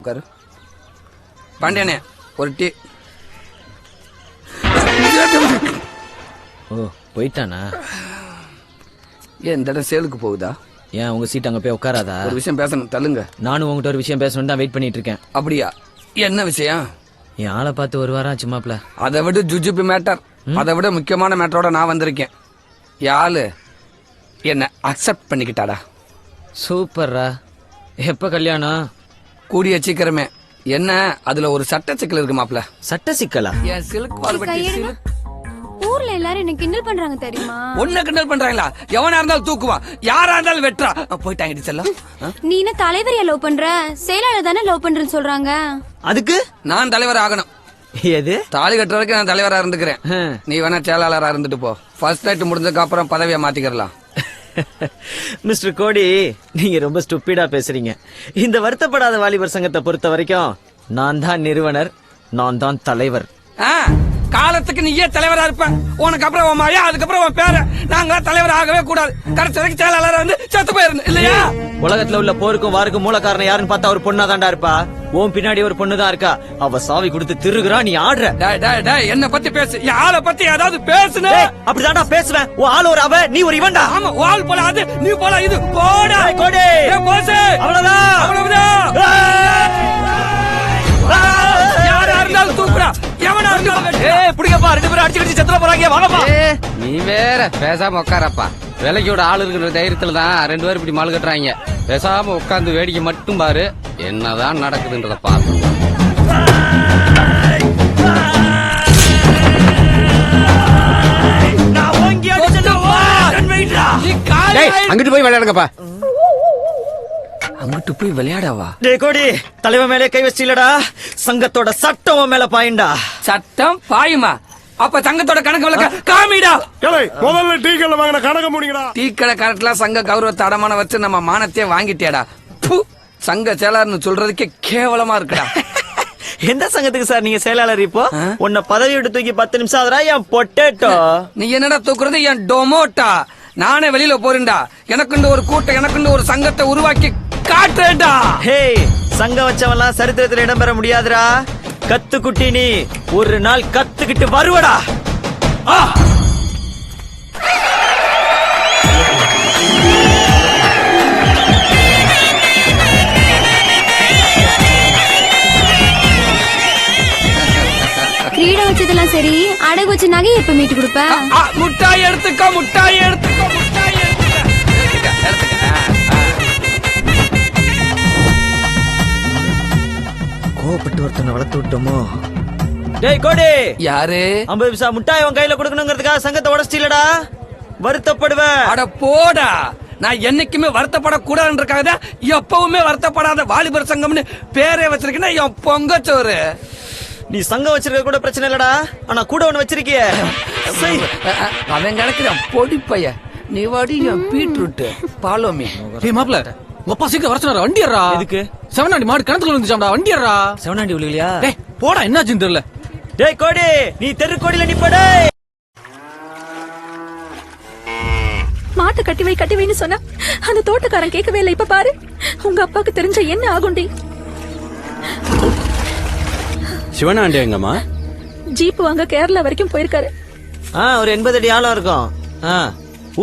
உட்காரு. பாண்டியனே ஒரு டீ. ஓ போயிட்டானா? ஏன் இந்த இடம் சேலுக்கு போகுதா? ஏன் உங்க சீட் அங்க போய் உட்காராதா? ஒரு விஷயம் பேசணும், தள்ளுங்க. நானும் உங்ககிட்ட ஒரு விஷயம் பேசணும் தான் வெயிட் பண்ணிட்டு இருக்கேன். அப்படியா? என்ன விஷயம்? என் ஆளை பார்த்து ஒரு வாரம் ஆச்சுமாப்ல. அதை விட ஜுஜுபி மேட்டர், அதை விட முக்கியமான மேட்டரோட நான் வந்திருக்கேன். யாரு என்ன அக்செப்ட் பண்ணிக்கிட்டாடா? சூப்பர்ரா. எப்ப கல்யாணம்? கூடிய சீக்கிரமே. என்ன அதுல ஒரு சட்ட சிக்கல் இருக்கு மாப்ள. சட்ட சிக்கலா? என் சிலுக்கு பால்பட்டி சிலுக்கு. ஊர்ல எல்லாரும் என்ன கிண்டல் பண்றாங்க தெரியுமா? ஒன்ன கிண்டல் பண்றாங்களா? எவனா இருந்தாலும் தூக்குவா, யாரா இருந்தாலும் வெட்டுறா. போயிட்டாங்க செல்லம். நீ என்ன தலைவரையா லவ் பண்ற? செயலாளர் தானே லவ் பண்றேன்னு சொல்றாங்க. அதுக்கு நான் தலைவர் ஆகணும். எது? தாலி கட்டுற வரைக்கும் நான் தலைவரா இருந்துக்கிறேன். நீ வேணா செயலாளரா இருந்துட்டு போ. ஃபர்ஸ்ட் நைட் முடிஞ்சதுக்கு அப்புறம் பதவியை மாத்திக்கிறலாம். மிஸ்டர் கோடி, நீங்க ரொம்ப ஸ்டூபிடா பேசுறீங்க. இந்த வருத்தப்படாத வாலிபர் சங்கத்தை பொறுத்த வரைக்கும் நான் தான் நிறுவனர், நான் தான் தலைவர். காலத்துக்கு நீயே தலைவரா இருப்ப. உனக்கு அப்புறம் உன் மாயா, அதுக்கப்புறம் உன் பேர. நாங்க தலைவர் ஆகவே கூடாது. கடைசி வரைக்கும் செயலாளர் வந்து செத்து போயிருந்து இல்லையா? உலகத்துல உள்ள போருக்கும் வாருக்கும் மூல காரணம் யாருன்னு பார்த்தா ஒரு பொண்ணா தாண்டா இருப்பா. உன் பின்னாடி ஒரு பொண்ணு தான் இருக்கா. அவ சாவி கொடுத்து திருகுறா, நீ ஆடுற. என்ன பத்தி பேசு, என் ஆளை பத்தி ஏதாவது பேசுன. அப்படிதான்டா பேசுவேன். உன் ஆள் ஒரு அவ, நீ ஒரு இவன்டா. ஆமா, ஆள் போல அது, நீ போல இது. போடா கோடி, போசு. அவ்வளவுதான், அவ்வளவுதான். யாரா இருந்தாலும் தூக்குறா, எவனா இருந்தாலும். பிடிக்கப்பா, ரெண்டு பேரும் அடிச்சு அடிச்சு செத்துற போறாங்க. வாங்கப்பா. நீ வேற பேசாம உட்காரப்பா. விலைக்கோட ஆள் இருக்கிற தைரியத்துல தான் ரெண்டு பேரும் இப்படி மால் கட்டுறாங்க. பேசாம உட்காந்து வேடிக்கை மட்டும் பாரு, என்னதான் நடக்குதுன்றத பாரு. அங்கிட்டு போய் விளையாடுங்கப்பா. அங்கிட்டு போய் விளையாடவா? டேய் கோடி, தலைவன் மேலே கை வச்சிலடா. சங்கத்தோட சட்டம் மேல பாயுண்டா. சட்டம் பாயுமா? அப்ப சங்கத்தோட கணக்கு வழக்க காமிடா. முதல்ல டீ கடை வாங்கின கணக்கு முடிங்கடா. டீ கடை கரெக்ட்ல சங்க கௌரவத்தை அடமான வச்சு நம்ம மானத்தையே வாங்கிட்டேடா. சங்க செயலாளர்னு சொல்றதுக்கே கேவலமா இருக்குடா. எந்த சங்கத்துக்கு சார் நீங்க செயலாளர்? இப்போ உன்னை பதவி விட்டு தூக்கி 10 நிமிஷம் ஆகுறா. என் பொட்டேட்டோ, நீ என்னடா தூக்குறது? என் டொமோட்டா. நானே வெளியில போறேன்டா. எனக்குண்டு ஒரு கூட்டம், எனக்குண்டு ஒரு சங்கத்தை உருவாக்கி காட்டுறேன்டா. ஹே, சங்கம் வச்சவெல்லாம் சரித்திரத்தில் இடம்பெற முடியாதுடா. கத்துக்குட்டி, நீ ஒரு நாள் கத்துக்கிட்டு வருவடா. கிரீட வச்சதெல்லாம் சரி, அடகு வச்ச நகை எப்ப மீட்டு கொடுப்ப? முட்டாய் எடுத்துக்கோ, முட்டாய் எடுத்துக்கோ, முட்டாய் எடுத்துக்க. கோபப்பட்டு ஒருத்தனை வளர்த்து விட்டோமோ? டேய் கோடி, யாரு? 50 பைசா முட்டாய் உன் கையில கொடுக்கணுங்கிறதுக்காக சங்கத்தை உடச்சிட்டீலடா. வருத்தப்படுவேன். அட போடா. நான் என்னைக்குமே வருத்தப்படக்கூடாதுன்றக்காக எப்பவுமே வருத்தப்படாத வாலிபர் சங்கம்னு பேரே வச்சிருக்கேன்னா என் பொங்கச்சோறு. நீ சங்கம் வச்சிருக்க கூட பிரச்சனை இல்லடா, ஆனா கூட ஒண்ணு வச்சிருக்கிய. அவன் கிடக்குறான் பொடி பைய. நீ வாடி என் பீட்ரூட் பாலோமி. மாப்பிள, அப்பா சீக்கிரம் வர சொன்னாரு. வண்டியறா. எதுக்கு? செவனாண்டி மாடு கிணத்துல விழுந்துச்சாம்டா. வண்டியறா. செவனாண்டி விழுகலையா? டேய் போடா, என்னாச்சுன்னு தெரியல. டேய் கோடி, நீ தெருக்கோடியில நிப்படே. மாட்டை கட்டி வைன்னு சொன்னா அந்த தோட்டக்காரன் கேட்கவே இல்லை. இப்ப பாரு, உங்க அப்பாக்கு தெரிஞ்ச என்ன ஆகுண்டி? சிவனாண்டி எங்கம்மா? ஜீப் வாங்க கேரளா வரைக்கும் போயிருக்காரு. ஒரு 80 அடி ஆழம் இருக்கும்.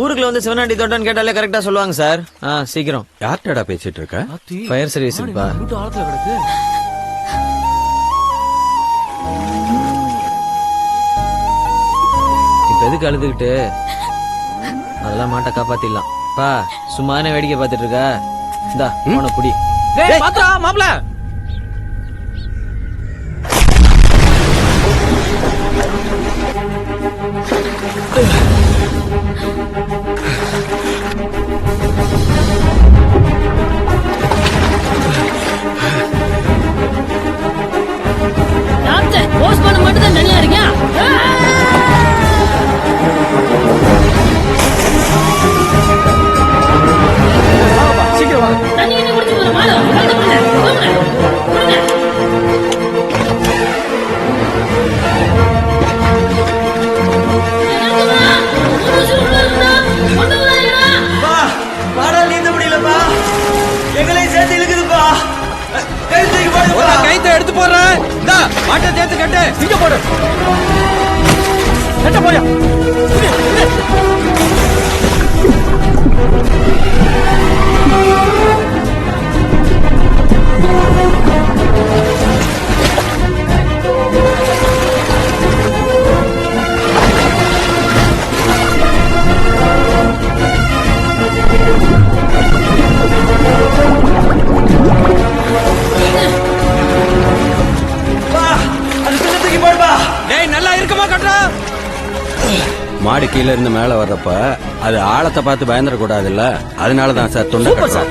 ஊருக்குள்ள வந்து சிவனாண்டி தோட்டம்னு கேட்டாலே கரெக்டா சொல்லுவாங்க சார். சீக்கிரம். யார்டா பேசிட்டு இருக்க? ஃபயர் சர்வீஸ் இருப்பா. ஆழத்துல கிடக்கு. இப்ப எதுக்கு அழுதுகிட்டு? அதெல்லாம் மாட்டை காப்பாத்திடலாம். பா, சும்மான வேடிக்கை பார்த்துட்டு இருக்கா? இந்தா போன புடி. டேய் பாத்தா மாப்பிள. போஸ்ட்மார்ட்டம் மட்டும் தான் தனியா இருக்கேன். சீக்கிரம் வாங்க. தண்ணி குடிச்சு கைத்தை எடுத்து போடுறேன். இந்தா மாட்டை சேர்த்து கட்டு. இங்க போடு. கட்ட போயா. டேய் நல்லா இருக்குமா கட்டுறா? மாடு கீழ இருந்து மேல வர்றப்ப அது ஆழத்தை பார்த்து பயந்துட கூடாதுல்ல, அதனாலதான் சார் தொண்டை கட்டுறோம்.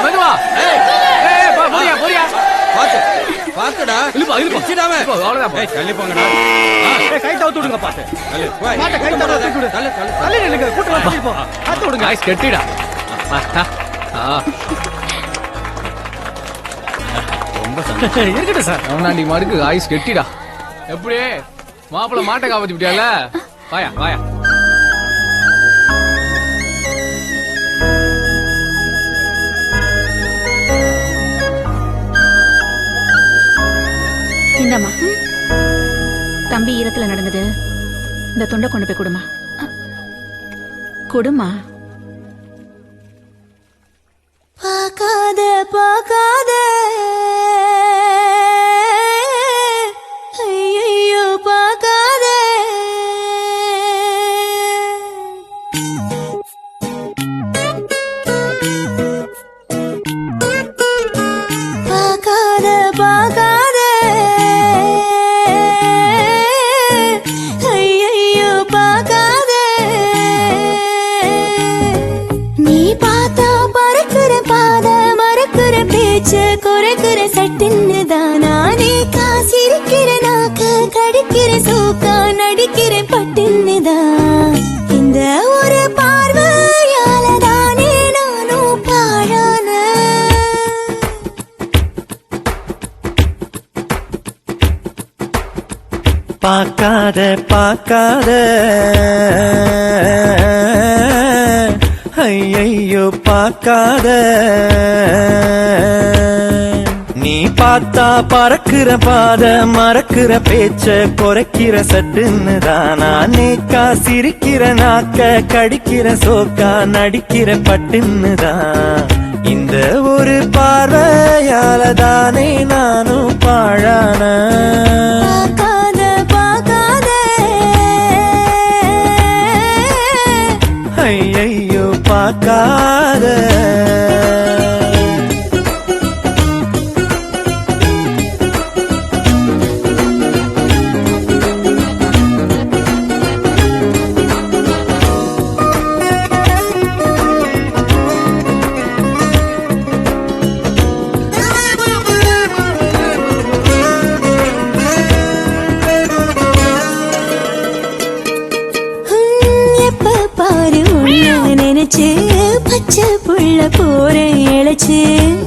மெதுவா. பாத்துடா இழுப்பா, இழுப்பா. வச்சிடாம. இப்போ அவ்வளவுதான். ஏய் தள்ளி போங்கடா. கை தவுத்து விடுங்க பாத்து. தள்ளு போய். மாட்டை கை தவுத்து விடு. தள்ளு தள்ளு. தள்ளி நில்லுங்க. கூட்டு வந்து போ. காத்து விடுங்க. ஐஸ் கட்டிடா. இருக்கட்டும் சார். அவனாண்டி மாடுக்கு ஐஸ் கட்டிடா. எப்படி மாப்பிள்ள மாட்டை காப்பாத்தி விட்டியால? வாயா வாயா. இந்தாம்மா தம்பி ஈரத்துல நடந்தது. இந்த தொண்டை கொண்டு போய் கொடுமா. கொடுமா. பார்க்காத பார்க்காத ஐயையோ பார்க்காத பார்க்காத பார்க்காத ஐயையோ பார்க்காத நீ பார்த்தா பறக்குற பாத மறக்குற பேச்சு குறைக்குற சட்டுன்னு தான் நானே காசிருக்கிற நாக்கு கடிக்கிற சூக்கா நடிக்கிற பட்டுன்னு தான் இந்த ஒரு பார்வையால தானே நானும் பாழான பார்க்காத பார்க்காத ஐயையோ பார்க்காத நீ பார்த்தா பறக்குற பாத மறக்குற பேச்ச குறைக்கிற சட்டுன்னு தான் நானே காசிருக்கிற நாக்க கடிக்கிற சோக்கா நடிக்கிற பட்டுன்னு தான் இந்த ஒரு பார்வையால தானே நானும் பாழான பார்க்காத பார்க்காத ஐயையோ பார்க்காத எப்ப பாரு உன்னை நினைச்சு பச்சை புள்ள போறேன் இழைச்சு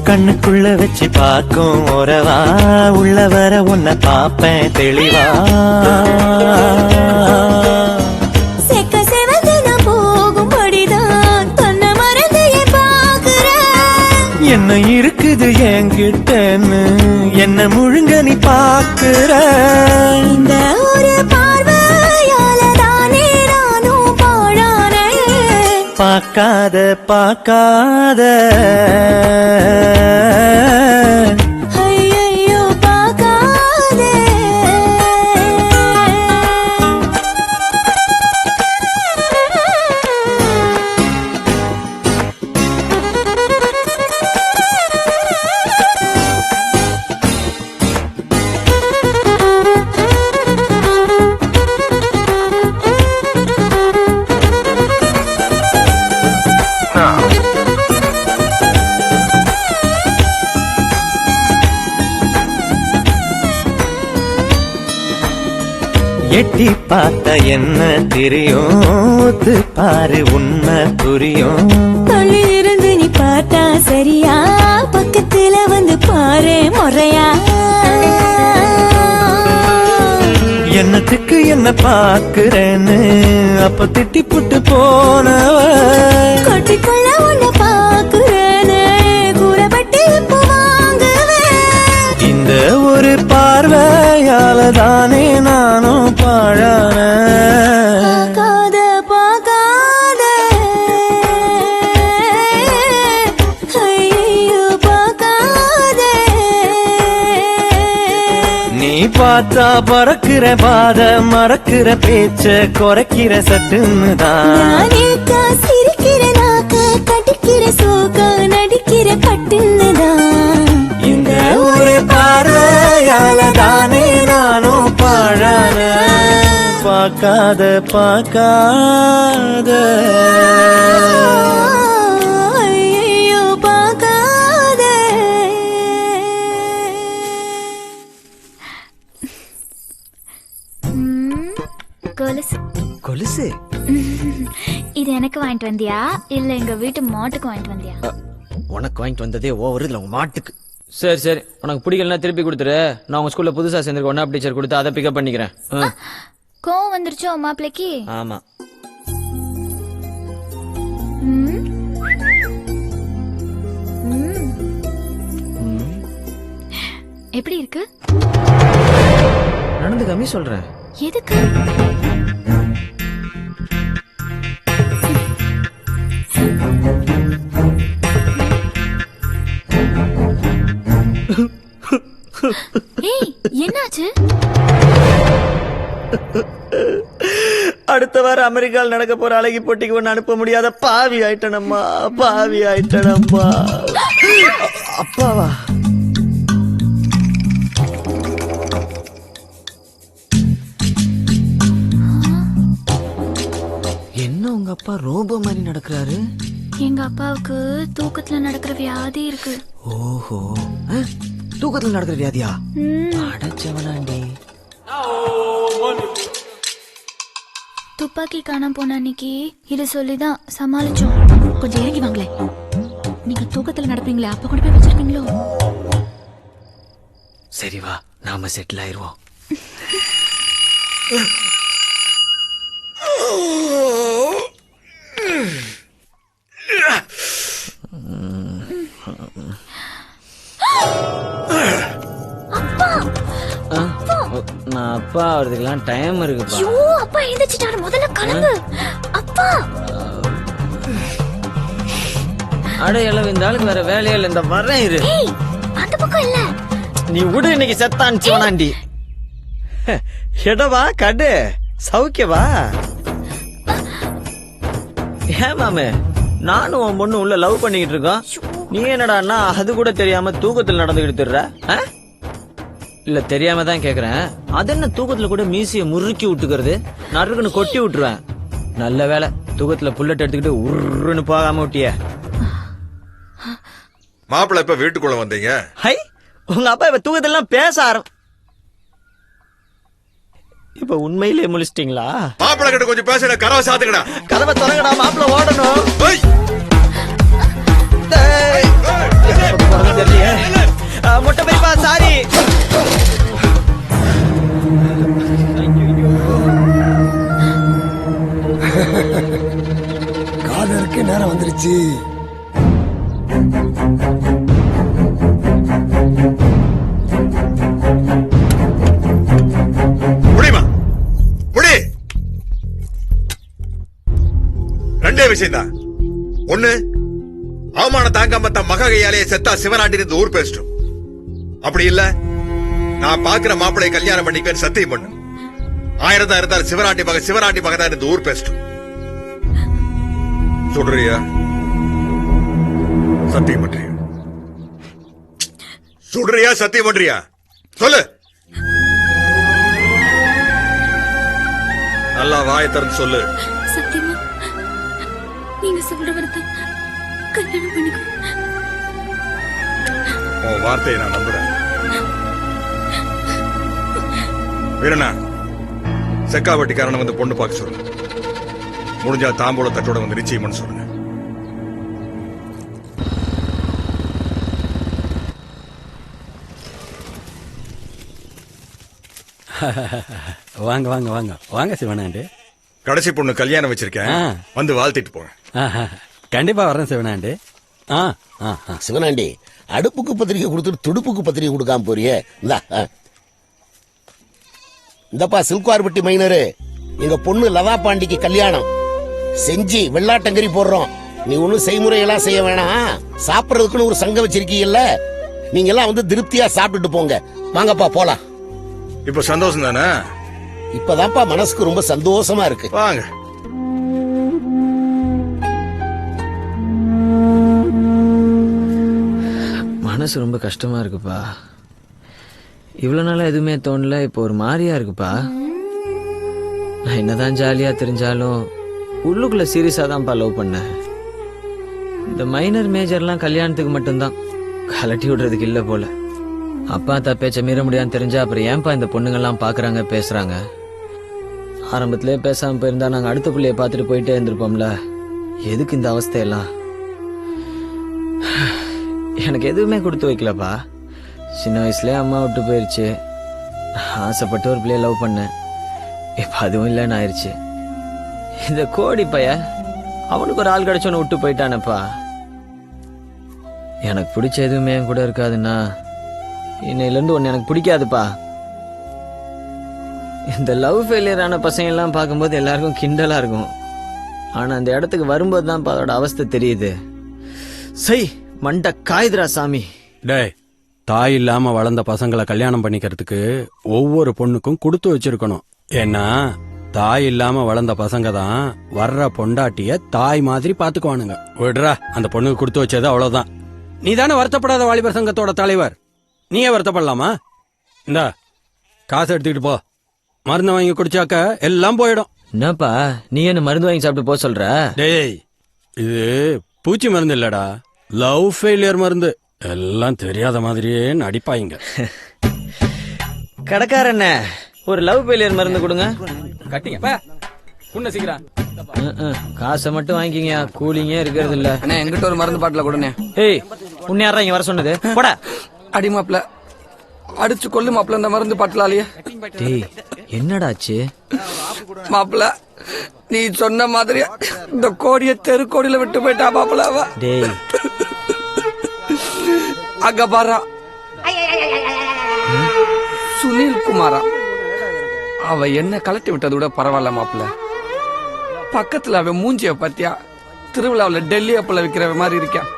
கண்ணுக்குள்ள வச்சு பார்க்கும் உறவா உள்ள வர உன்னை பாப்பேன் தெளிவா செக்க செவந்து நான் போகும்படிதான் தன்னை மறந்து பாக்குறேன் என்ன இருக்குது என்கிட்டன்னு என்ன முழுங்க நீ பாக்குற இந்த ஒரு பார்வையால தானே நானும் பாழானேன் பார்க்காத பார்க்காத ஐயையோ பார்க்காதே எட்டி பார்த்த என்ன தெரியும் ஒத்து பாரு உண்மை புரியும் தள்ளி இருந்து நீ பார்த்தா சரியா பக்கத்துல வந்து பாரு முறையா என்னத்துக்கு என்ன பாக்குறேன்னு அப்ப திட்டி புட்டு போனவ கொட்டிக்குள்ள உன்னை பாக்குறேனே கூறப்பட்டு இப்போ வாங்குவேன். இந்த ஒரு பார்வையால தானே நானும் பாழான பார்க்காத பார்க்காத ஐயோ பார்க்காத. நீ பார்த்தா பறக்கிற பாத மறக்கிற பேச்ச குறைக்கிற சட்டுன்னு தான் நானேக்கா சிரிக்கிற நாக்க கடிக்கிற சோக நடிக்கிற பட்டுன்னுதான். இந்த ஒரு பார்வையால தானே நானும் பாழான பார்க்காத பார்க்காத ஐயோ பார்க்காத. கொலுசு கொலுசு இது எனக்கு வாங்கிட்டு வந்தியா இல்ல எங்க வீட்டு மாட்டுக்கு வாங்கிட்டு வந்தியா? உனக்கு வாங்கிட்டு வந்ததே ஓவர் இதுல உங்க மாட்டுக்கு. சரி சரி, உனக்கு பிடிக்கலன்னா திருப்பி கொடுத்துரு. நான் உங்க ஸ்கூல்ல புதுசா சேர்ந்திருக்க ஒன்னா டீச்சர் கொடுத்து அதை பிக்கப் பண்ணிக்கிறேன். கோவம் வந்துருச்சோ மாப்பிளைக்கு? ஆமா. ம். ம். எப்படி இருக்கு? நடந்து கம்மி சொல்றேன். எதுக்கு? ஏய் என்னாச்சு? அடுத்த வாரம் அமெரிக்காவில் நடக்க போற அழகி போட்டிக்கு ஒன்னு அனுப்ப முடியாத பாவி ஆயிட்டனம்மா, பாவி ஆயிட்டனம்மா. அப்பாவா? என்ன உங்க அப்பா ரோபோ மாதிரி நடக்கிறாரு? எங்க அப்பாவுக்கு தூக்கத்துல நடக்கிற வியாதி இருக்கு. ஓஹோ, தூக்கத்துல நடக்கிற வியாதியா? ம். அடச்சவனாண்டி. துப்பாக்கி காணாம போன அன்னைக்கு இத சொல்லிதான் சமாளிச்சோம். கொஞ்சம் இறங்கி வாங்களே. நீங்க தூக்கத்துல நடப்பீங்களே அப்ப கூட போய் வச்சிருக்கீங்களோ? சரி வா, நாம செட்டில் ஆயிருவோம். நான் அப்பா வரதுக்கெல்லாம் டைம் இருக்குப்பா. ஐயோ அப்பா எந்திரிச்சிட்டாரு, முதல்ல கிளம்பு. அப்பா அட எல்லாம் இந்த ஆளுக்கு வேற வேலையே இல்லை. இந்த வரேன் இரு. ஏய் அந்த பக்கம் இல்ல. நீ விடு, இன்னைக்கு செத்தான் சிவனாண்டி. எடவா கடு சௌக்கியவா? ஏன் மாமே, நானும் உன் பொண்ணு உள்ள லவ் பண்ணிக்கிட்டு இருக்கோம். நீ என்னடான்னா அது கூட தெரியாம தூக்கத்தில் நடந்துகிட்டு திர்ற? இல்ல தெரியாம தான் கேக்குறேன். அது என்ன தூக்கத்துல கூட மீசிய முறுக்கி விட்டுக்கிறது? நறுக்குன்னு கொட்டி விட்டுருவேன். நல்ல வேலை தூக்கத்துல புல்லட் எடுத்துக்கிட்டு உருன்னு போகாம விட்டிய. மாப்பிள்ள இப்ப வீட்டுக்குள்ள வந்தீங்க? ஹை, உங்க அப்பா இப்ப தூக்கத்தெல்லாம் பேச இப்ப உண்மையிலேயே முழிச்சிட்டீங்களா? மாப்பிள்ள கிட்ட கொஞ்சம் பேச, கதவை சாத்துக்கடா. கதவை திறங்கடா, மாப்பிள்ள ஓடணும். ஏய், டேய். தெரியலையே. மொட்டை பெரியப்பா சாரி. காதலுக்கு நேரம் வந்துருச்சு. முடியுமா? முடி. ரெண்டே விஷயம்தான். ஒண்ணு, அவமான தாங்காம தன் மக கையாலேயே செத்தா சிவனாண்டி இந்த ஊர் பேசிட்டோம். அப்படி இல்ல, நான் பாக்குற மாப்பிளைய கல்யாணம் பண்ணிப்பேன் சத்தியம் பண்ணு. 1000 தான் இருந்தாலும் சிவனாண்டி மக தான் இந்த ஊர் பேசிட்டோம். சொல்றியா? சத்தியம் பண்றியா? சொல்றியா? சத்தியம் பண்றியா? சொல்லு. நல்லா வாயை திறந்து சொல்லு. சத்தியமா நீங்க சொல்றவர்தான் கல்யாணம் பண்ணிக்கோ. உன் வார்த்தையை நான் நம்புறேன். வீரண்ணா, செக்காவட்டிக்காரனை வந்து பொண்ணு பார்க்க சொல்லுங்க. முடிஞ்சா தாம்பூல தட்டோட வந்து நிச்சயம்னு சொல்லுங்க. வாங்க வாங்க வாங்க வாங்க சிவனாண்டி. கடைசி பொண்ணு கல்யாணம் வச்சிருக்கேன், ஆ. வந்து வாழ்த்திட்டு போங்க. கண்டிப்பா வரேன் சிவனாண்டி. சிவனாண்டி, அடுப்புக்கு பத்திரிக்கை கொடுத்துட்டு துடுப்புக்கு பத்திரிக்கை கொடுக்காம போறியே. இந்தப்பா சில்குவார்பட்டி மைனரு, எங்க பொண்ணு லதா பாண்டிக்கு கல்யாணம் செஞ்சு வெள்ளாட்டங்கறி போடுறோம். நீ ஒண்ணும் செய்முறையெல்லாம் செய்ய வேணாம். சாப்பிடறதுக்குன்னு ஒரு சங்கம் வச்சிருக்கீங்கல்ல, நீங்க எல்லாம் வந்து திருப்தியா சாப்பிட்டுட்டு போங்க. வாங்கப்பா போலாம். இப்ப சந்தோஷம் தானே? இப்பதான்ப்பா மனசுக்கு ரொம்ப சந்தோஷமா இருக்கு. வாங்க. மனசு ரொம்ப கஷ்டமா இருக்குப்பா. இவ்வளவு நாளா எதுவுமே தோணல, இப்போ ஒரு மாதிரியா இருக்குப்பா. நான் என்னதான் ஜாலியா தெரிஞ்சாலும் உள்ளுக்குள்ள சீரியஸா தான்ப்பா லவ் பண்ணேன். இந்த மைனர் மேஜர்லாம் கல்யாணத்துக்கு மட்டும்தான், கலட்டி விடுறதுக்கு இல்ல போல. அப்பா பேச்ச மீற முடியான்னு தெரிஞ்சா அப்புறம் ஏன்பா இந்த பொண்ணுங்கெல்லாம் பாக்குறாங்க பேசுறாங்க? ஆரம்பத்திலே பேசாம போயிருந்தா நாங்க அடுத்த பிள்ளைய பார்த்துட்டு போயிட்டே இருந்திருப்போம்ல. எதுக்கு இந்த அவஸ்தையெல்லாம்? எனக்கு எதுவுமே கொடுத்து வைக்கலப்பா. சின்ன வயசுலயே அம்மா விட்டு போயிருச்சு. ஆசைப்பட்டு ஒரு பிள்ளைய லவ் பண்ணேன், இப்ப அதுவும் இல்லைன்னு ஆயிடுச்சு. இந்த கோடி பைய அவனுக்கு ஒரு ஆள் கிடைச்சோன்னு விட்டு போயிட்டானப்பா. எனக்கு பிடிச்ச எதுவுமே என் கூட இருக்காதுன்னா இன்னையில இருந்து ஒன்னு எனக்கு பிடிக்காதுப்பா. இந்த லவ் ஃபெயிலியர் ஆன பசங்க எல்லாம் பார்க்கும்போது எல்லாருக்கும் கிண்டலா இருக்கும். ஆனா அந்த இடத்துக்கு வரும்போது தான் அதோட அவஸ்தை தெரியுது. சை மண்ட காயுதுரா சாமி. டேய், தாய் இல்லாம வளர்ந்த பசங்களை கல்யாணம் பண்ணிக்கிறதுக்கு ஒவ்வொரு பொண்ணுக்கும் கொடுத்து வச்சிருக்கணும். ஏன்னா தாய் இல்லாம வளர்ந்த பசங்க தான் வர்ற பொண்டாட்டிய தாய் மாதிரி பாத்துக்குவானுங்க. விடுறா, அந்த பொண்ணுக்கு கொடுத்து வச்சது அவ்வளவுதான். நீ தானே வருத்தப்படாத வாலிபர் சங்கத்தோட தலைவர், நீயே வருத்தப்படலாமா? இந்தா காசு எடுத்துக்கிட்டு போ. மருந்து வாங்கி குடிச்சாக்க எல்லாம் போயிடும். என்னப்பா நீ என்ன மருந்து வாங்கி சாப்பிட்டு போக சொல்ற? டேய், இது பூச்சி மருந்து இல்லடா, லவ் ஃபெயிலியர் மருந்து. எல்லாம் தெரியாத மாதிரியே நடிப்பாங்க. கடைக்காரண்ண ஒரு லவ் ஃபெயிலியர் மருந்து கொடுங்க. கட்டிங்க புண்ண சீக்கிரம். காசை மட்டும் வாங்கிக்கிங்க, கூலிங்கே இருக்கிறது இல்ல. அண்ணே எங்கிட்ட ஒரு மருந்து பாட்டில கொடுண்ணே. ஏய் உன்னை யாரா இங்க வர சொன்னது? போடா. அடி மாப்ள, அடிச்சு கொல்லு மாப்ள இந்த மருந்து பாட்டிலாலேயே. டேய் என்னடாச்சு? மாப்ள நீ சொன்ன மாதிரி இந்த கோடிய தெரு கோடியில விட்டு போயிட்டா மாப்ள. அவ டேய் அங்க பாரா, சுனில் குமாரா. அவ என்ன கலட்டி விட்டது கூட பரவாயில்ல மாப்ள. பக்கத்துல அவன் மூஞ்சிய பத்தியா திருவிழாவுல டெல்லி அப்பள விக்கிற மாதிரி இருக்கான்.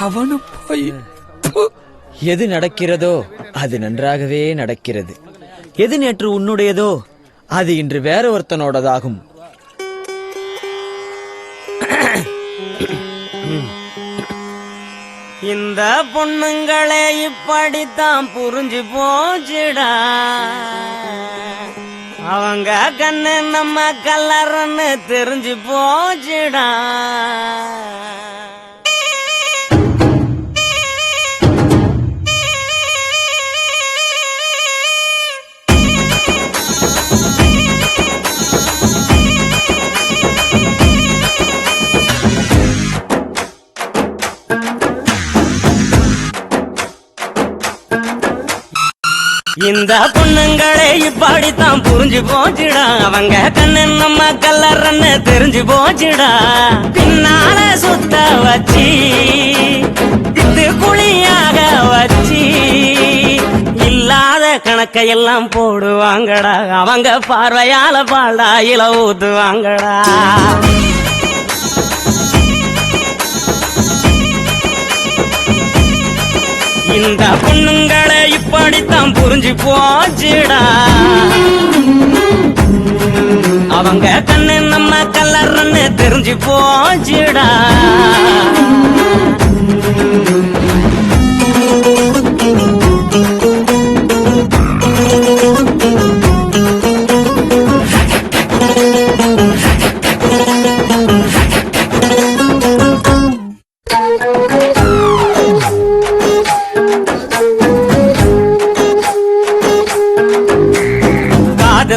அவனு போய் எது நடக்கிறதோ அது நன்றாகவே நடக்கிறது. எது நேற்று உன்னுடையதோ அது இன்று வேற ஒருத்தனோடதாகும். இந்த பொண்ணுங்களே இப்படித்தான் புரிஞ்சு போச்சுடா. அவங்க கண்ணு நம்ம கலர்ன்னு தெரிஞ்சு போச்சுடா. இந்த பொண்ணுங்களே இப்படித்தான் புரிஞ்சு போச்சுடா. அவங்க கண்ணு நம்ம கலர்ன்னு தெரிஞ்சு போச்சுடா. பின்னால சுத்த வச்சு இது குழியாக வச்சு இல்லாத கணக்கையெல்லாம் போடுவாங்கடா. அவங்க பார்வையால பாடாயில ஊத்துவாங்கடா. இந்த பொண்ணுங்களை இப்படித்தான் புரிஞ்சு போச்சுடா. அவங்க கண்ணு நம்ம கலர்ன்னு தெரிஞ்சு போச்சுடா.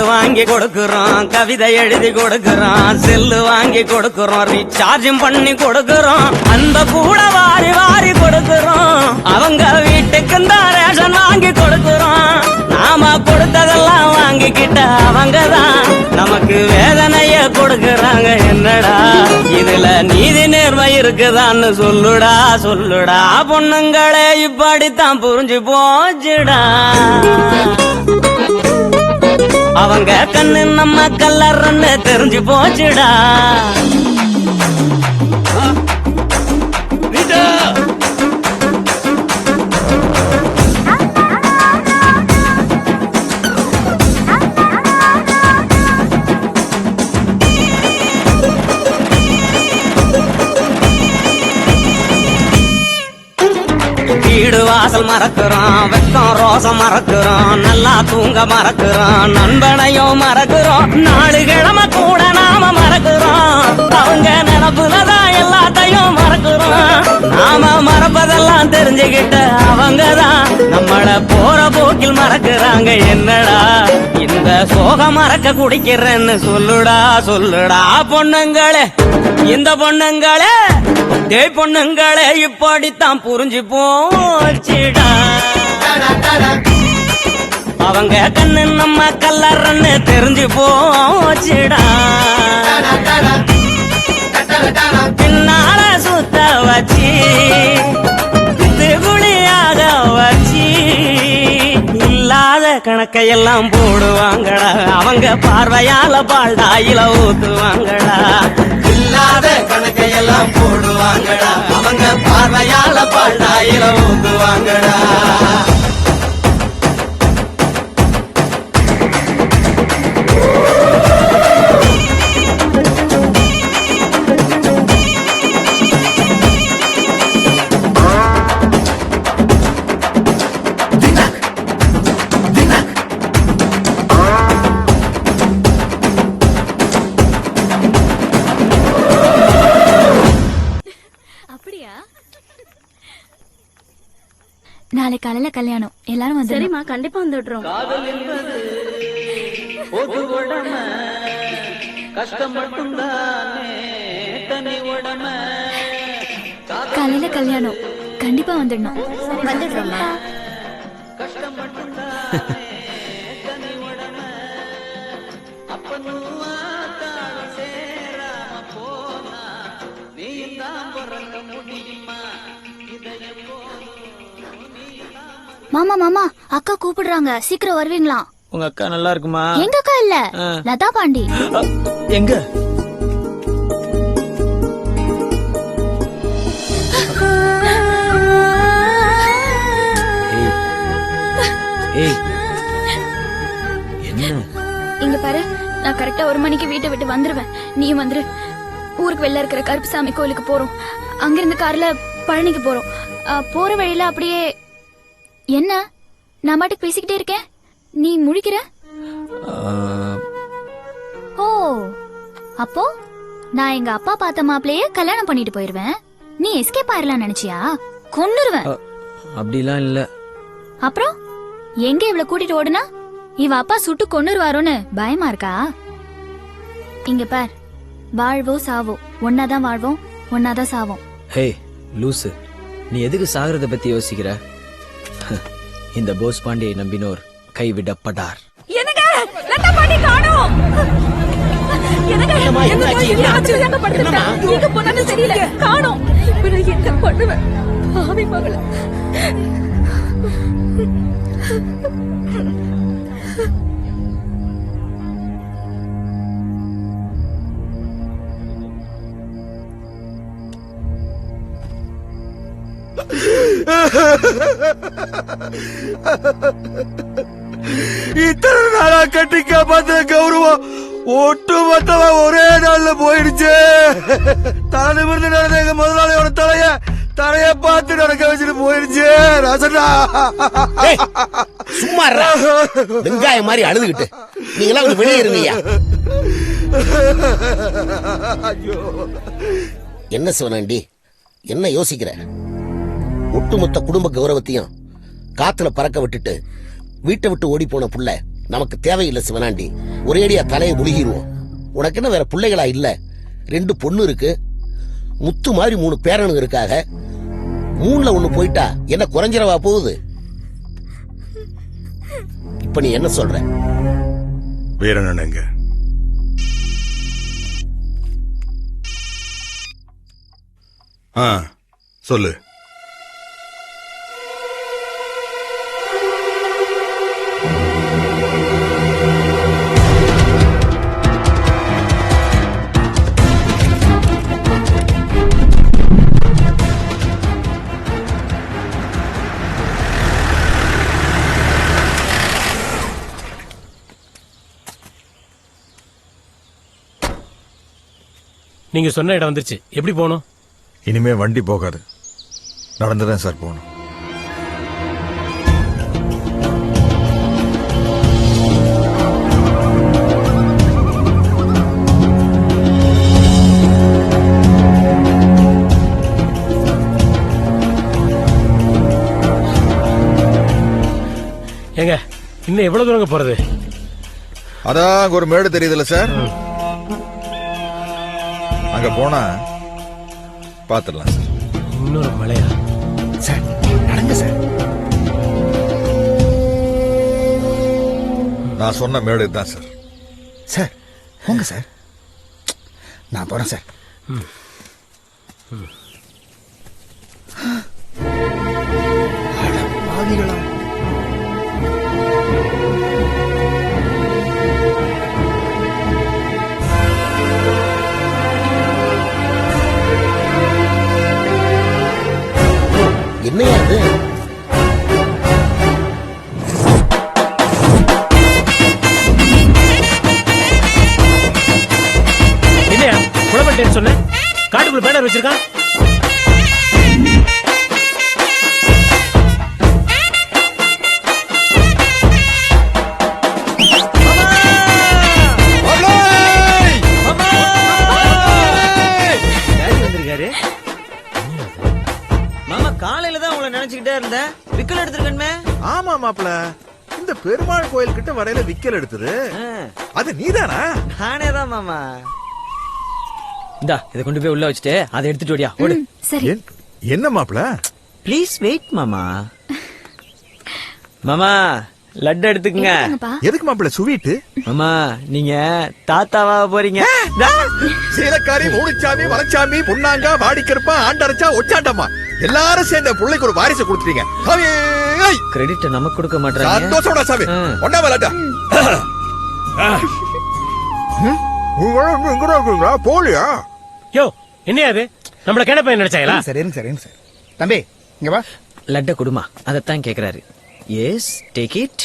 வாங்கி கொடுக்கிறோம், கவிதை எழுதி கொடுக்கிறோம், செல்லு வாங்கி கொடுக்கிறோம், ரீசார்ஜும் பண்ணி கொடுக்கிறோம், அந்த கூட வாரி வாரி கொடுக்கிறோம். அவங்க வீட்டுக்கு தான் ரேஷன் வாங்கி கொடுக்கிறோம். நாம கொடுத்ததெல்லாம் வாங்கிக்கிட்ட அவங்கதான் நமக்கு வேதனைய கொடுக்கறாங்க. என்னடா இதுல நீதி நேர்மை இருக்குதான்னு சொல்லுடா சொல்லுடா. பொண்ணுங்களே இப்படித்தான் புரிஞ்சு போச்சுடா. அவங்க கண்ணு நம்ம கல்லறன்னு தெரிஞ்சு போச்சுடா. வீடு வாசல் மறக்கிறோம், வெக்கம் ரோசம் மறக்கிறோம், நல்லா தூங்க மறக்கிறோம், நண்பனையும் மறக்கிறோம், நாலு கிழமை கூட நாம மறக்கிறோம். அவங்க நினப்புலதான் எல்லாத்தையும் மறக்கிறோம். நாம மறப்பதெல்லாம் தெரிஞ்சுக்கிட்ட அவங்கதான் நம்மள போற போக்கில் மறக்கிறாங்க. என்னடா இந்த சோகம் மறக்க குடிக்கிறேன்னு சொல்லுடா சொல்லுடா. பொண்ணுங்களே இந்த பொண்ணுங்களே பொண்ணுங்களே இப்படித்தான் புரிஞ்சு போச்சுடா. அவங்க கண்ணு நம்ம கல்லறன்னு தெரிஞ்சு போச்சுடா. பின்னால சுத்த வச்சு குழியாக வச்சு இல்லாத கணக்கையெல்லாம் போடுவாங்கடா. அவங்க பார்வையால பால்டாயில ஊத்துவாங்கடா. இல்லாத கணக்கையெல்லாம் போடுவாங்கடா. அவங்க பார்வையால பால்டாயில ஊத்துவாங்கடா. நாளை காலையில கல்யாணம், எல்லாரும் வந்து. சரிம்மா, கண்டிப்பா வந்துடுறோம். காலையில கல்யாணம், கண்டிப்பா வந்துடணும். வந்துடுறோம்மா. மாமா மாமா, அக்கா கூப்பிடுறாங்க, சீக்கிரம் வருவீங்களா? உங்க அக்கா நல்லா இருக்குமா? எங்க அக்கா இல்ல, லதா பாண்டி. எங்க? இங்க பாரு, நான் கரெக்டா 1 மணிக்கு வீட்டை விட்டு வந்துருவேன். நீ வந்துரு. ஊருக்கு வெளில இருக்கிற கருப்புசாமி கோயிலுக்கு போறோம். அங்கிருந்து கார்ல பழனிக்கு போறோம். போற வழியில அப்படியே. என்ன நான் பாட்டுக்கு பேசிக்கிட்டே இருக்கேன், நீ முழிக்கிற? ஓ, அப்போ நான் எங்க அப்பா பார்த்த மாப்பிளையே கல்யாணம் பண்ணிட்டு போயிருவேன். நீ எஸ்கேப் ஆயிரலாம் நினைச்சியா? கொன்னுருவேன். அப்படிலாம் இல்ல. அப்புறம் எங்க இவளை கூட்டிட்டு ஓடுனா இவ அப்பா சுட்டு கொன்னுருவாரோன்னு பயமா இருக்கா? இங்க பார், வாழ்வோ சாவோ ஒன்னாதான் வாழ்வோம், ஒன்னாதான் சாவோம். ஹே லூசு, நீ எதுக்கு சாகிறத பத்தி யோசிக்கிற? இந்த போஸ் பாண்டியை நம்பினோர் கைவிடப்படார். என்னங்க லதா பாண்டி காணோம். என்னங்க எங்க போனாலும் தெரியல, காணோம். இப்ப நான் என்ன பண்ணுவேன்? ஆவி மகள. இத்தனை நாளா கட்டி காப்பாத்த கௌரவம் ஒட்டு மொத்தமா ஒரே நாள்ல போயிடுச்சு. தலை நிமிர்ந்து நடந்த எங்க முதலாளியோட தலைய பார்த்து நடக்க வச்சுட்டு போயிடுச்சு. ரசனா சும்மா வெங்காயம் மாதிரி அழுதுகிட்டு நீங்களா கொஞ்சம் வெளியே இருங்கய்யா. என்ன சிவனாண்டி, என்ன யோசிக்கிற? ஒட்டுமொத்த குடும்ப கௌரவத்தையும் காத்துல பறக்க விட்டுட்டு வீட்டை விட்டு ஓடி போன புள்ள நமக்கு தேவையில்லை சிவனாண்டி. ஒரேடியா தலையை முழுகிடுவோம். உனக்கு என்ன வேற பிள்ளைகளா இல்ல? 2 பொண்ணு இருக்கு, முத்து மாதிரி 3 பேரனுங்க இருக்காக. 3ல 1 போயிட்டா என்ன குறைஞ்சிரவா போகுது? இப்ப நீ என்ன சொல்ற? வீரண்ணன் எங்க? சொல்லு. நீங்க சொன்ன இடம் வந்துருச்சு. எப்படி போகணும்? இனிமே வண்டி போகாது, நடந்துதான் சார் போகணும். ஏங்க இன்னும் எவ்வளவு தூரம் போறது? அதான் ஒரு மேடு தெரியுதுல்ல சார், அங்க போனா பாத்துடலாம் சார். இன்னொரு மலையா? சார் நடங்க சார். நான் சொன்ன மேடு தான் சார். சார் போங்க சார், நான் போறேன் சார். பாவிகளா, என்னையா அது? என்னையா குழப்பட்டேன்னு சொன்ன? காட்டுக்குள்ள பேனர் வச்சிருக்கான். வந்திருக்காரு மாமா. காலையில தான் உங்களை நினைச்சுக்கிட்டே இருந்தேன். விக்கல் எடுத்திருக்கணுமே. ஆமா மாப்பிள, இந்த பெருமாள் கோயில் கிட்ட வரையில விக்கல் எடுத்தது அது நீதானா? நானே தான் மாமா. இந்தா இதை கொண்டு போய் உள்ள வச்சுட்டு அதை எடுத்துட்டு ஓடியா ஓடு. சரி. என்ன மாப்பிள? ப்ளீஸ் வெயிட் மாமா. மாமா லட்டு எடுத்துக்கங்க. எடுத்துங்கப்பா. எதுக்கு மாப்பிள ஸ்வீட்? மாமா நீங்க தாத்தாவா போறீங்க. சீலக்காரி, மூணுச்சாமி, வளச்சாமி, பொன்னாங்கா, வாடிக்கருப்பா, ஆண்டரைச்சா, ஒச்சாண்டம்மா எல்லாரும் சேர்ந்த பிள்ளைக்கு ஒரு வாரிசு கொடுத்துட்டீங்க. கிரெடிட் நமக்கு கொடுக்க மாட்டாங்க. சந்தோஷம் சாமி. ஒன்னா விளாட்டா போலியா? யோ என்னையா அது? நம்மள கேனப்பையன் நினைச்சாங்களா? சரி தம்பி இங்க வா. லட்ட குடுமா அதத்தான் கேக்குறாரு. S take it.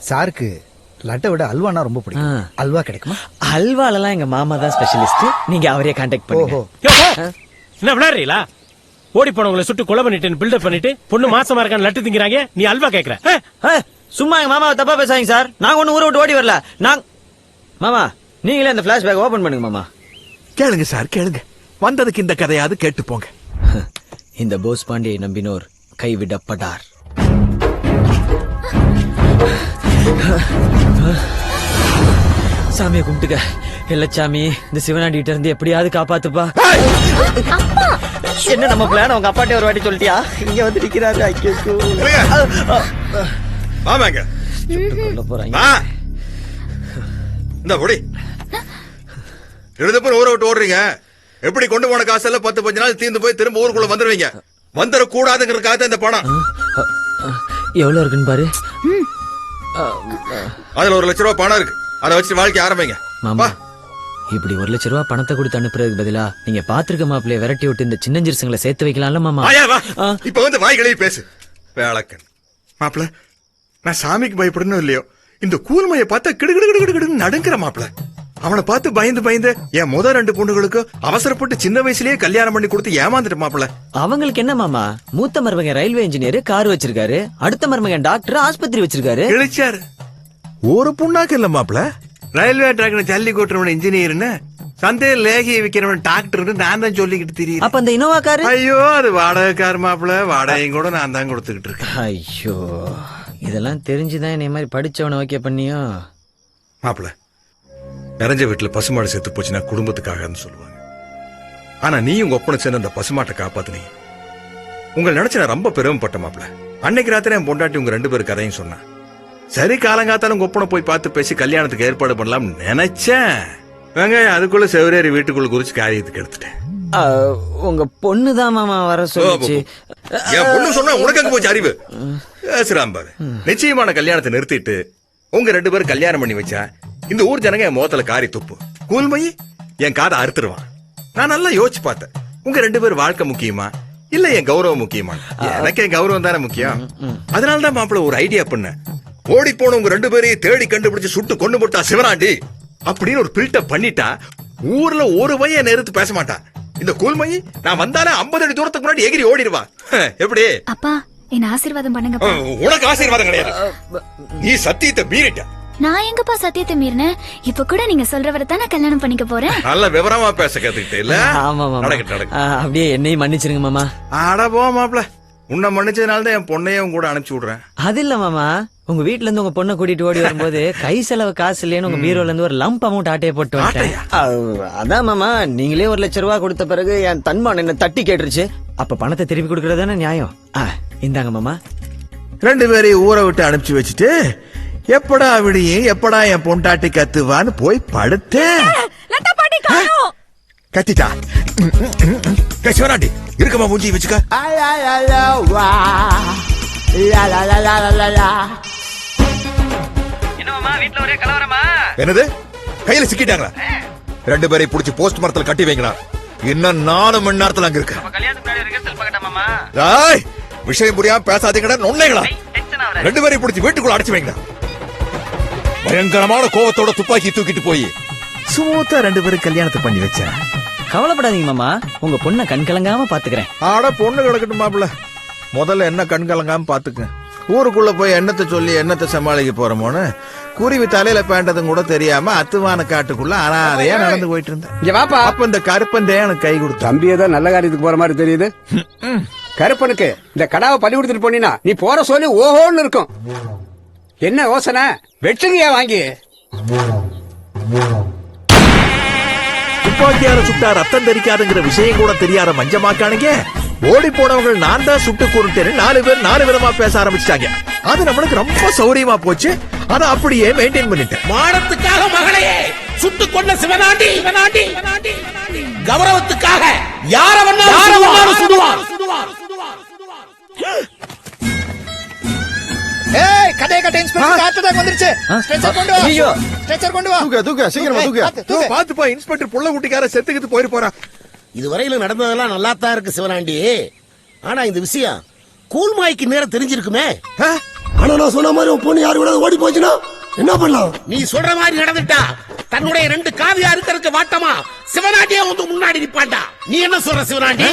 சாருக்கு லட்டை விட அல்வானா ரொம்ப பிடிக்கும். அல்வா கிடைக்குமா? அல்வாலலாம் எங்க மாமா தான் ஸ்பெஷலிஸ்ட். நீங்க அவரே கான்டாக்ட் பண்ணுங்க. யோ, என்ன விளையாடுறீங்களா? ஓடி போனவங்களை சுட்டு கொலை பண்ணிட்டு பில்டப் பண்ணிட்டு பொண்ணு மாசமா இருக்கான்னு லட்டு திங்கிறாங்க. நீ அல்வா கேக்குற? சும்மா எங்க மாமாவை தப்பா பேசாதீங்க சார். நாங்க ஒண்ணு ஊரை விட்டு ஓடி வரல. மாமா நீங்களே அந்த பிளாஷ்பேக் ஓபன் பண்ணுங்க மாமா. கேளுங்க சார் கேளுங்க, வந்ததுக்கு இந்த கதையாவது கேட்டு போங்க. இந்த போஸ் பாண்டியை நம்பினோர் கைவிடப்படார். சாமியை கும்பிட்டுக்க. எல்லச்சாமி இந்த சிவனாண்டிட்ட இருந்து எப்படியாவது காப்பாத்துப்பா. என்ன நம்ம பிளான் உங்க அப்பாட்டே ஒரு வாட்டி சொல்லிட்டியா? இங்க வந்து நிக்கிறாரு. மாமாங்க கொல்ல போறாங்க. இந்த பொடி எழுதப்ப ஊரை விட்டு ஓடுறீங்க. எப்படி கொண்டு போன காசெல்லாம் 10-15 நாள் தீர்ந்து போய் திரும்ப ஊருக்குள்ள வந்துருவீங்க. வந்துடக்கூடாதுங்கிறதுக்காக இந்த பணம். எவ்வளவு இருக்குன்னு பாரு. அதுல 1 லட்ச ரூபாய் பணம் இருக்கு. அதை வச்சு வாழ்க்கை ஆரம்பிங்க. மாமா இப்படி 1 லட்ச ரூபாய் பணத்தை கொடுத்து அனுப்புறதுக்கு பதிலா நீங்க பாத்துருக்க மாப்பிள்ளைய விரட்டி விட்டு இந்த சின்னஞ்சிறுசுங்களை சேர்த்து வைக்கலாம்ல மாமா. இப்ப வந்து வாய்களையும் பேசு வேளக்கன். மாப்பிள நான் சாமிக்கு பயப்படணும் இல்லையோ, இந்த கூர்மையை பார்த்தா கிடுகிடு நடுங்கிற மாப்பிள. அவனை பார்த்து பயந்து என் முதல் 2 பொண்ணுகளுக்கு அவசரப்பட்டு சின்ன வயசுலயே கல்யாணம் பண்ணி கொடுத்து ஏமாந்துட்டு மாப்பிள. அவங்களுக்கு என்ன மாமா, மூத்த மருமகன் ரயில்வே இன்ஜினியர் கார் வச்சிருக்காரு, அடுத்த மருமகன் டாக்டர் ஆஸ்பத்திரி வச்சிருக்காரு. கிழிச்சாரு. ஒரு புண்ணாக்கு இல்ல மாப்பிள. ரயில்வே டிராக் ஜல்லி கொட்டுறவன் இன்ஜினியர்னு, சந்தையில் லேகியை விக்கிறவன் டாக்டர் நான் தான் சொல்லிக்கிட்டு தெரியும். அப்ப அந்த இனோவா காரு? ஐயோ அது வாடகை கார் மாப்பிள. வாடகையும் கூட நான் தான் கொடுத்துக்கிட்டு இருக்கேன். ஐயோ இதெல்லாம் தெரிஞ்சுதான் என்னை மாதிரி படிச்சவனை ஓகே பண்ணியோ. மாப்பிள நிறைஞ்ச வீட்டுல பசுமாடு செத்து போச்சுன்னா குடும்பத்துக்காகன்னு சொல்லுவாங்க. ஆனா நீ உங்க ஒப்பனை சேர்ந்து அந்த பசுமாட்டை காப்பாத்துனீங்க. உங்களை நினைச்சு நான் ரொம்ப பெருமைப்பட்ட மாப்பிள. அன்னைக்கு ராத்திரி என் பொண்டாட்டி உங்க 2 பேரும் கதையும் சொன்னா. சரி காலங்காத்தாலும் கொப்பனை போய் பார்த்து பேசி கல்யாணத்துக்கு ஏற்பாடு பண்ணலாம் நினைச்சேன். வெங்காயம் அதுக்குள்ள செவரேறி வீட்டுக்குள்ள குறிச்சு காரியத்துக்கு எடுத்துட்டேன். உங்க பொண்ணுதான் மாமா வர சொல்லுச்சு. என் பொண்ணு சொன்னா உனக்கு அங்க போச்சு அறிவு. பேசுறான் பாரு. நிச்சயமான கல்யாணத்தை நிறுத்திட்டு உங்க 2 பேரும் கல்யாணம் பண்ணி வச்சா இந்த ஊர் ஜனங்க என் முகத்துல காரி துப்பு. கூல்மையி என் காதை அறுத்துருவான். நான் நல்லா யோசிச்சு பார்த்தேன். உங்க 2 பேரும் வாழ்க்கை முக்கியமா இல்ல என் கௌரவம் முக்கியமா? எனக்கு என் கௌரவம் தானே முக்கியம். அதனாலதான் மாப்பிள்ள ஒரு ஐடியா பண்ண. ஓடி போன உங்க 2 பேரையும் தேடி கண்டுபிடிச்சு சுட்டு கொண்டு போட்டா சிவராண்டி அப்படின்னு ஒரு பில்டப் பண்ணிட்டா ஊர்ல ஒரு பையன் நேரத்து பேச மாட்டான். இந்த கூல்மையி நான் வந்தாலே 50 அடி தூரத்துக்கு முன்னாடி எகிரி ஓடிடுவா. எப்படி? அப்பா என்ன ஆசீர்வாதம் பண்ணுங்க. உனக்கு ஆசீர்வாதம் கிடையாது. நீ சத்தியத்தை மீறிட்ட. நான் எங்கப்பா சத்தியத்தை மீறினேன்? இப்ப கூட நீங்க சொல்றவரை தானே கல்யாணம் பண்ணிக்க போறேன். நல்ல விவரமா பேச கத்துக்கிட்டே இல்ல? ஆமா மாமா. நடக்கு. அப்படியே என்னையும் மன்னிச்சிருங்க மாமா. ஆட போ மாப்ள. உன்னை மன்னிச்சதுனாலதான் என் பொண்ணையும் கூட அனுப்பிச்சு விடுறேன். அது இல்ல மாமா, உங்க வீட்ல இருந்து உங்க பொண்ணை கூட்டிட்டு ஓடி வரும்போது கை செலவு காசு இல்லைன்னு உங்க பீரோல இருந்து ஒரு லம்ப் அமௌண்ட் ஆட்டையை போட்டு வந்துட்டேன். அதான் மாமா, நீங்களே 1 லட்சம் ரூபாய் கொடுத்த பிறகு என் தன்மான் என்ன தட்டி கேட்டுருச்சு. அப்ப பணத்தை திருப்பி கொடுக்கறது தானே நியாயம். இந்தாங்க மாமா. 2 பேரையும் ஊரை விட்டு அனுப்பிச்சு வச்சுட்டு எப்படா விடியும் எப்படா என் பொண்டாட்டி கத்துவான்னு போய் படுத்தேன். கத்திட்டா சிவராண்டி இருக்கமா மூஞ்சி வச்சுக்க. என்னது கையில சிக்கிட்டாங்களா? 2 பேரையும் புடிச்சு போஸ்ட் மரத்துல கட்டி வைங்களா? இன்னும் 4 மணி நேரத்துல அங்க இருக்கு. விஷயம் புரியாம பேசாதீங்கடா நொன்னைங்களா. 2 பேரையும் புடிச்சு வீட்டுக்குள்ள அடைச்சு வைங்களா. பயங்கரமான கோவத்தோட துப்பாக்கி தூக்கிட்டு போய் சுமூத்தா 2 பேரும் கல்யாணத்தை பண்ணி வச்சேன். கவலைப்படாதீங்க மாமா, உங்க பொண்ணை கண் கலங்காம பாத்துக்கிறேன். ஆட பொண்ணு கிடக்கட்டும் மாப்பிள்ள. முதல்ல என்ன கண் கலங்காம பாத்துக்க. ஊருக்குள்ள போய் என்னத்தை சொல்லி என்னத்தை சமாளிக்க போறோமோன்னு குருவி தலையில பேண்டதும் கூட தெரியாம அத்துவான காட்டுக்குள்ள அனாதையா நடந்து போயிட்டு இருந்தேன். அப்ப இந்த கருப்பன் எனக்கு கை கொடுத்து தம்பி ஏதோ நல்ல காரியத்துக்கு போற மாதிரி தெரியுது. கருப்பனுக்கு இந்த கடாவை பள்ளி கொடுத்துட்டு போனீனா நீ போற சொல்லி ஓஹோன்னு இருக்கும். என்ன யோசனை? வெட்டுங்கயா வாங்கி. துப்பாக்கியால சுட்டா ரத்தம் தெரிக்காதுங்கிற விஷயம் கூட தெரியாத மஞ்சமாக்கானுங்க. ஓடி போனவங்க நான் தான் சுட்டு கூறுட்டேன்னு 4 பேர் 4 விதமா பேச ஆரம்பிச்சிட்டாங்க. அது நம்மளுக்கு ரொம்ப சௌரியமா போச்சு. அதை அப்படியே மெயின்டைன் பண்ணிட்டேன். மானத்துக்காக மகளையே சுட்டு கொண்ட சிவனாண்டி கௌரவத்துக்காக யார வேணாலும் சுடுவார். ஏய் கட்டை கட்டை இன்ஸ்பெக்டர் ஹார்ட் அட்டாக் வந்துருச்சு. ஸ்ட்ரெச்சர் கொண்டு வா. ஐயோ ஸ்ட்ரெச்சர் கொண்டு வா. தூக்கு சீக்கிரமா தூக்கு. பாத்துப்பா இன்ஸ்பெக்டர் புள்ள குட்டிக்கார செத்துக்கிட்டு போயிட்டு போறா. இதுவரையில நடந்ததெல்லாம் நல்லா தான் இருக்கு சிவனாண்டி. ஆனா இந்த விஷயம் கூல்மாய்க்கு நேரம் தெரிஞ்சிருக்குமே. ஆனா நான் சொன்ன மாதிரி உன் பொண்ணு யாரு கூட ஓடி போச்சுன்னா என்ன பண்ணலாம்? நீ சொல்ற மாதிரி நடந்துட்டா தன்னுடைய 2 காவியா இருக்கிறதுக்கு வாட்டமா சிவனாண்டியே வந்து முன்னாடி நிப்பாண்டா. நீ என்ன சொல்ற சிவனாண்டி?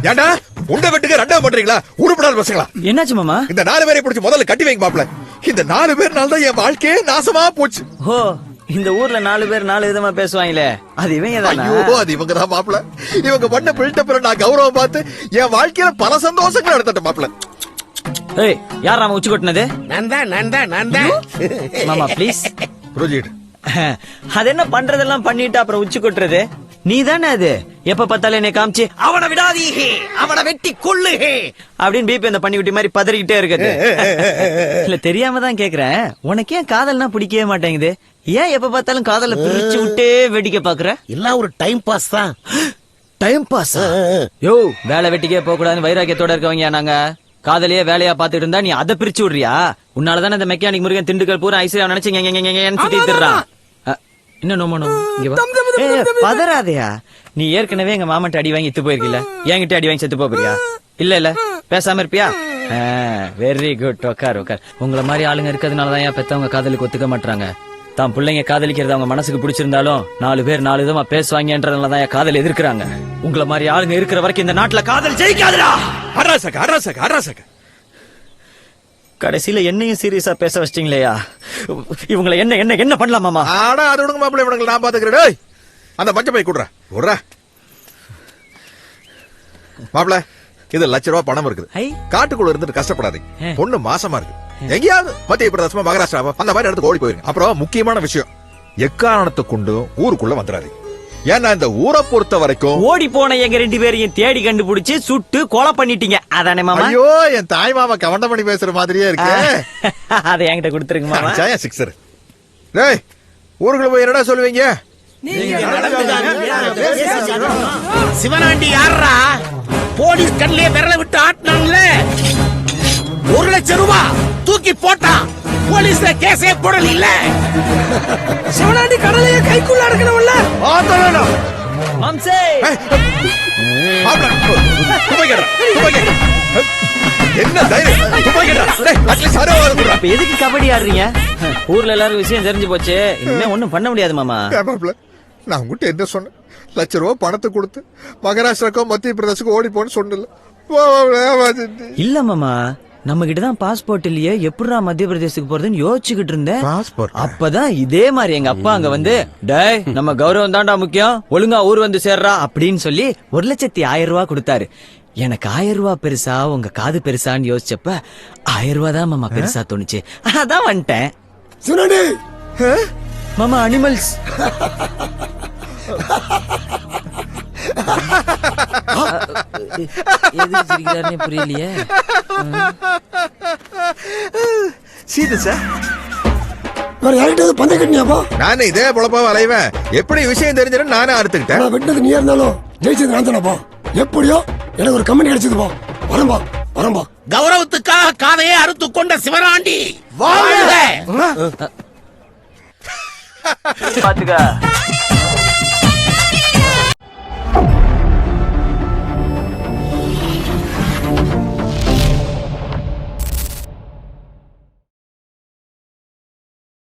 ஏண்டா உண்ட வெட்டுக்கு 2 பண்றீங்களா? உருப்படாத பசங்களா. என்னாச்சு மாமா? இந்த 4 பேரை பிடிச்சு முதல்ல கட்டி வைங்க மாப்ள. இந்த 4 பேர்னால தான் என் வாழ்க்கையே நாசமா போச்சு. ஓ, இந்த ஊர்ல 4 பேர் 4 விதமா பேசுவாங்களே, அது இவங்க தானா? ஐயோ, அது இவங்க தான் மாப்ள. இவங்க பண்ண பில்டப்ல நான் கௌரவம் பார்த்து என் வாழ்க்கையில பல சந்தோஷங்கள் எடுத்துட்டேன் மாப்ள. ஏய், யார் நாம உச்சி கொட்டினது? நான் தான் மாமா ப்ளீஸ் ப்ரொஜெக்ட். அது என்ன பண்றதெல்லாம் பண்ணிட்டு அப்புறம் உச்சி கொட்டுறது? நீ தானே அது. எப்ப பார்த்தாலும் என்னை காமிச்சு அவனை விடாதீஹே, அவனை வெட்டி கொள்ளுஹே அப்படின்னு பிபி அந்த பண்ணி விட்டி மாதிரி பதறிக்கிட்டே இருக்குது. இல்ல தெரியாம தான் கேக்குறேன், உனக்கு ஏன் காதல்னா பிடிக்கவே மாட்டேங்குது? ஏன் எப்ப பார்த்தாலும் காதல பிரிச்சு விட்டே வெடிக்க பாக்குற? எல்லாம் ஒரு டைம் பாஸ் தான். Time pass? யோ, வேலை வெட்டிக்கே போக கூடாதுன்னு வைராக்கியத்தோட இருக்கவங்க நாங்க. காதலியே வேலையா பாத்துட்டு இருந்தா நீ அதை பிரிச்சு விடுறியா? உன்னாலதானே அந்த மெக்கானிக் முருகன் திண்டுக்கல் பூரா ஐஸ்வர்யா நினைச்சு சுத்தி திடுறான். என்ன நோமோ பதறாதையா? நீ ஏற்கனவே எங்க மாமன்ட்ட அடி வாங்கி செத்து போயிருக்கல, என்கிட்ட அடி வாங்கி செத்து போறியா? இல்ல பேசாம இருப்பியா? Very good. உட்கார். உங்களை மாதிரி ஆளுங்க இருக்கிறதுனாலதான் பெத்தவங்க காதலுக்கு ஒத்துக்க மாட்டாங்க. தான் பிள்ளைங்க காதலிக்கிறது அவங்க மனசுக்கு பிடிச்சிருந்தாலும் 4 பேர் 4 விதமா பேசுவாங்கன்றதுனாலதான் காதல் எதிர்க்கிறாங்க. உங்களை மாதிரி ஆளுங்க இருக்கிற வரைக்கும் இந்த நாட்டுல காதல் ஜெயிக்காதுடா. கடைசியில என்னையும் சீரியஸா பேச வச்சிட்டீங்களேயா? இவங்களை என்ன என்ன என்ன பண்ணலாமா? ஆடா அது விடுங்க மாப்பிள்ளை, இவனுக்கு நான் பாத்துக்கிறேன். அந்த பஞ்ச பை குடுறா மாப்பிள்ள. இது 1 லட்சம் ரூபாய் பணம் இருக்குது. காட்டுக்குள்ள இருந்துட்டு கஷ்டப்படாதீங்க. பொண்ணு மாசமா இருக்கு. எங்கேயாவது மத்திய பிரதேசமா மகாராஷ்டிராவா அந்த மாதிரி இடத்துக்கு ஓடி போயிருங்க. அப்புறம் முக்கியமான விஷயம், எக்காரணத்தை கொண்டு ஊருக்குள்ள வந்துடாதீங்க. ஏன்னா இந்த ஊரை பொறுத்த வரைக்கும் ஓடி போன எங்க 2 பேரையும் தேடி கண்டுபிடிச்சு சுட்டு கொலை பண்ணிட்டீங்க அதானே மாமா? ஐயோ என் தாய் மாமா கவண்ட பண்ணி பேசுற மாதிரியே இருக்கு. அதை என்கிட்ட கொடுத்துருங்க மாமா. ஜாயா சிக்ஸர். டேய் ஊருக்குள்ள போய் என்னடா சொல்லுவீங்க? சிவனாண்டி யாரா போலீஸ் கண்ணிலே விரல விட்டு ஆட்டினான்ல 1 லட்சம் ரூபாய் தூக்கி போட்டான். போலீஸ்ல கேஸே போடல இல்ல. சிவனாண்டி கடலைய கைக்குள்ள அடக்கணும்ல. மாம்சே என்ன தைரியம்? அப்ப எதுக்கு கபடி ஆடுறீங்க? ஊர்ல எல்லாரும் விஷயம் தெரிஞ்சு போச்சு. இனிமே ஒண்ணும் பண்ண முடியாது மாமா. நான் உங்ககிட்ட என்ன சொன்னேன்? லட்ச ரூபாய் பணத்தை கொடுத்து மகாராஷ்டிராக்கோ மத்திய பிரதேசக்கோ ஓடி போன்னு சொன்னல. இல்ல மாமா, நம்ம கிட்ட தான் பாஸ்போர்ட் இல்லையே, எப்படிடா மத்திய பிரதேசத்துக்கு போறதுன்னு யோசிச்சுக்கிட்டு இருந்தேன். அப்பதான் இதே மாதிரி எங்க அப்பா அங்க வந்து, டேய் நம்ம கௌரவம் தான்டா முக்கியம், ஒழுங்கா ஊர் வந்து சேர்றா அப்படின்னு சொல்லி 1,10,000 ரூபாய் கொடுத்தாரு. எனக்கு 1000 ரூபாய் பெருசா உங்க காது பெருசான்னு யோசிச்சப்ப 1000 ரூபாய் தான் மாமா பெருசா தோணுச்சு. அதான் வந்துட்டேன். மாமா அனிமல்ஸ். எதுக்கு சிரிக்கிறாருன்னு புரியலையே. நானே இதே பொழப்பாவ அலைவேன். எப்படி விஷயம் தெரிஞ்சு நானே அறுத்துக்கிட்டேன். வெட்டது நீ இருந்தாலும் ஜெயிச்சது நான் தானப்பா. எப்படியோ எனக்கு ஒரு கமெண்ட் கிடைச்சதுப்பா. வரம்பா வரம்பா. கௌரவத்துக்காக காதையே அறுத்து கொண்ட சிவனாண்டி வாழ்க. பாத்துக்க